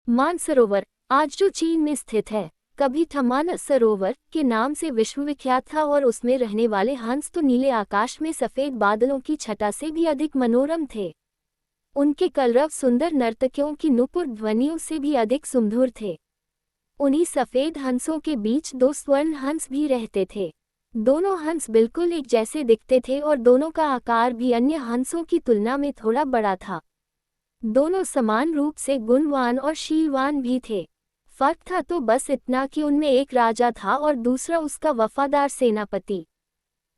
मानसरोवर आज जो चीन में स्थित है, कभी था मानस सरोवर के नाम से विश्वविख्यात था और उसमें रहने वाले हंस तो नीले आकाश में सफेद बादलों की छटा से भी अधिक मनोरम थे। उनके कलरव सुंदर नर्तकियों की नुपुर ध्वनियों से भी अधिक सुमधुर थे। उन्हीं सफेद हंसों के बीच दो स्वर्ण हंस भी रहते थे। दोनों हंस बिल्कुल एक जैसे दिखते थे और दोनों का आकार भी अन्य हंसों की तुलना में थोड़ा बड़ा था। दोनों समान रूप से गुणवान और शीलवान भी थे। फर्क था तो बस इतना कि उनमें एक राजा था और दूसरा उसका वफादार सेनापति।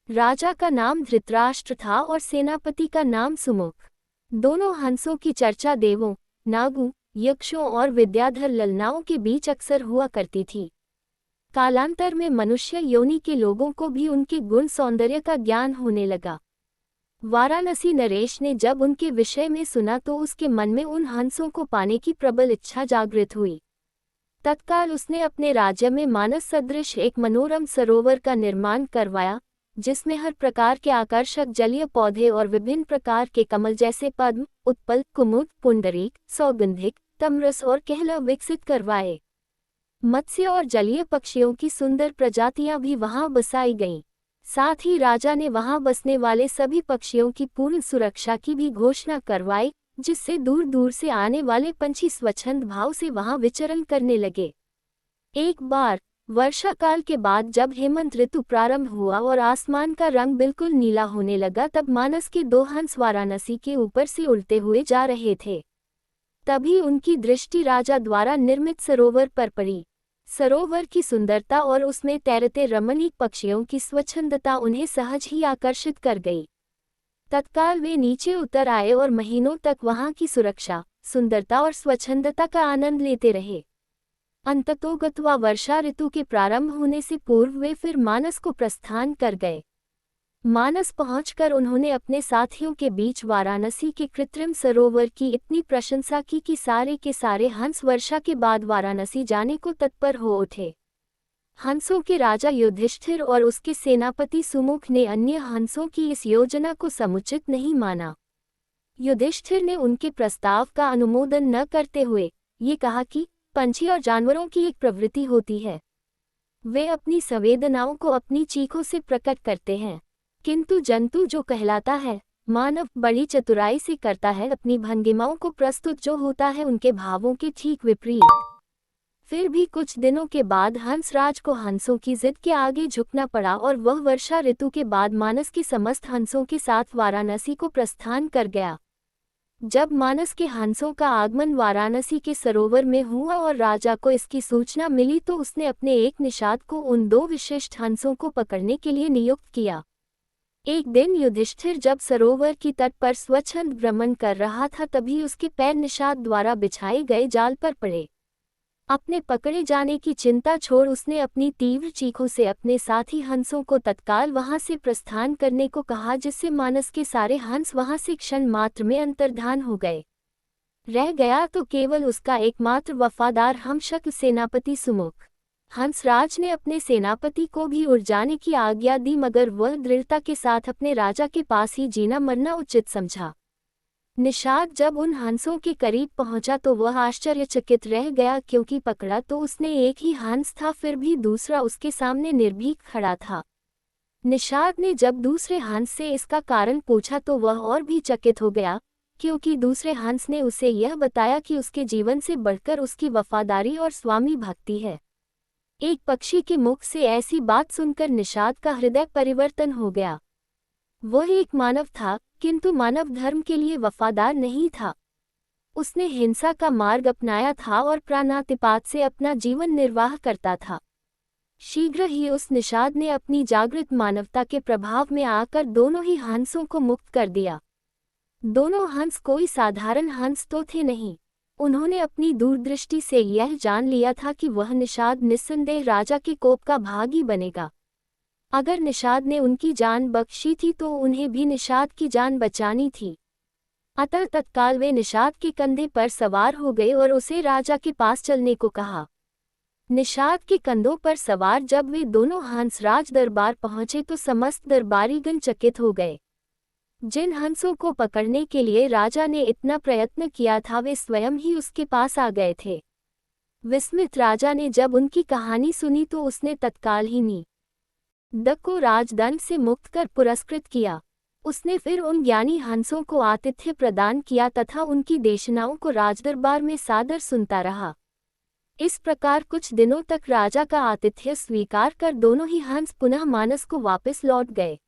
राजा का नाम धृतराष्ट्र था और सेनापति का नाम सुमुख। दोनों हंसों की चर्चा देवों, नागों, यक्षों और विद्याधर ललनाओं के बीच अक्सर हुआ करती थी। कालांतर में मनुष्य योनि के लोगों को भी उनके गुण सौंदर्य का ज्ञान होने लगा। वाराणसी नरेश ने जब उनके विषय में सुना तो उसके मन में उन हंसों को पाने की प्रबल इच्छा जागृत हुई। तत्काल उसने अपने राज्य में मानस सदृश एक मनोरम सरोवर का निर्माण करवाया, जिसमें हर प्रकार के आकर्षक जलीय पौधे और विभिन्न प्रकार के कमल जैसे पद्म, उत्पल, कुमुद, पुंडरीक, सौगंधिक, तमरस और कहला विकसित करवाए। मत्स्य और जलीय पक्षियों की सुंदर प्रजातियां भी वहां बसाई गईं। साथ ही राजा ने वहां बसने वाले सभी पक्षियों की पूर्ण सुरक्षा की भी घोषणा करवाई, जिससे दूर दूर से आने वाले पंछी स्वच्छंद भाव से वहां विचरण करने लगे। एक बार वर्षा काल के बाद जब हेमंत ऋतु प्रारंभ हुआ और आसमान का रंग बिल्कुल नीला होने लगा, तब मानस के दो हंस वाराणसी के ऊपर से उड़ते हुए जा रहे थे। तभी उनकी दृष्टि राजा द्वारा निर्मित सरोवर पर पड़ी। सरोवर की सुंदरता और उसमें तैरते रमणीक पक्षियों की स्वच्छंदता उन्हें सहज ही आकर्षित कर गई। तत्काल वे नीचे उतर आए और महीनों तक वहां की सुरक्षा, सुंदरता और स्वच्छंदता का आनंद लेते रहे। अंततोगत्वा वर्षा ऋतु के प्रारंभ होने से पूर्व वे फिर मानस को प्रस्थान कर गए। मानस पहुंचकर उन्होंने अपने साथियों के बीच वाराणसी के कृत्रिम सरोवर की इतनी प्रशंसा की कि सारे के सारे हंस वर्षा के बाद वाराणसी जाने को तत्पर हो उठे। हंसों के राजा युधिष्ठिर और उसके सेनापति सुमुख ने अन्य हंसों की इस योजना को समुचित नहीं माना। युधिष्ठिर ने उनके प्रस्ताव का अनुमोदन न करते हुए ये कहा कि पंछी और जानवरों की एक प्रवृत्ति होती है। वे अपनी संवेदनाओं को अपनी चीखों से प्रकट करते हैं, किंतु जंतु जो कहलाता है, मानव बड़ी चतुराई से करता है अपनी भंगिमाओं को प्रस्तुत जो होता है उनके भावों के ठीक विपरीत। फिर भी कुछ दिनों के बाद हंसराज को हंसों की जिद के आगे झुकना पड़ा और वह वर्षा ऋतु के बाद मानस के समस्त हंसों के साथ वाराणसी को प्रस्थान कर गया। जब मानस के हंसों का आगमन वाराणसी के सरोवर में हुआ और राजा को इसकी सूचना मिली तो उसने अपने एक निषाद को उन दो विशिष्ट हंसों को पकड़ने के लिए नियुक्त किया। एक दिन युधिष्ठिर जब सरोवर की तट पर स्वच्छंद भ्रमण कर रहा था, तभी उसके पैर निषाद द्वारा बिछाए गए जाल पर पड़े। अपने पकड़े जाने की चिंता छोड़ उसने अपनी तीव्र चीखों से अपने साथी हंसों को तत्काल वहां से प्रस्थान करने को कहा, जिससे मानस के सारे हंस वहां से क्षण मात्र में अंतर्धान हो गए। रह गया तो केवल उसका एकमात्र वफादार हमशक्ल सेनापति सुमुख। हंसराज ने अपने सेनापति को भी उड़ जाने की आज्ञा दी, मगर वह दृढ़ता के साथ अपने राजा के पास ही जीना मरना उचित समझा। निषाद जब उन हंसों के करीब पहुंचा तो वह आश्चर्यचकित रह गया, क्योंकि पकड़ा तो उसने एक ही हंस था, फिर भी दूसरा उसके सामने निर्भीक खड़ा था। निषाद ने जब दूसरे हंस से इसका कारण पूछा तो वह और भी चकित हो गया, क्योंकि दूसरे हंस ने उसे यह बताया कि उसके जीवन से बढ़कर उसकी वफादारी और स्वामी भक्ति है। एक पक्षी के मुख से ऐसी बात सुनकर निषाद का हृदय परिवर्तन हो गया। वह एक मानव था, किंतु मानव धर्म के लिए वफादार नहीं था। उसने हिंसा का मार्ग अपनाया था और प्राणातिपात से अपना जीवन निर्वाह करता था। शीघ्र ही उस निषाद ने अपनी जागृत मानवता के प्रभाव में आकर दोनों ही हंसों को मुक्त कर दिया। दोनों हंस कोई साधारण हंस तो थे नहीं। उन्होंने अपनी दूरदृष्टि से यह जान लिया था कि वह निषाद निस्संदेह राजा के कोप का भागी बनेगा। अगर निषाद ने उनकी जान बख्शी थी तो उन्हें भी निषाद की जान बचानी थी। अतः तत्काल वे निषाद के कंधे पर सवार हो गए और उसे राजा के पास चलने को कहा। निषाद के कंधों पर सवार जब वे दोनों हंस राज दरबार पहुंचे तो समस्त दरबारीगण चकित हो गए। जिन हंसों को पकड़ने के लिए राजा ने इतना प्रयत्न किया था वे स्वयं ही उसके पास आ गए थे। विस्मित राजा ने जब उनकी कहानी सुनी तो उसने तत्काल ही द को राजदंड से मुक्त कर पुरस्कृत किया। उसने फिर उन ज्ञानी हंसों को आतिथ्य प्रदान किया तथा उनकी देशनाओं को राजदरबार में सादर सुनता रहा। इस प्रकार कुछ दिनों तक राजा का आतिथ्य स्वीकार कर दोनों ही हंस पुनः मानस को वापस लौट गए।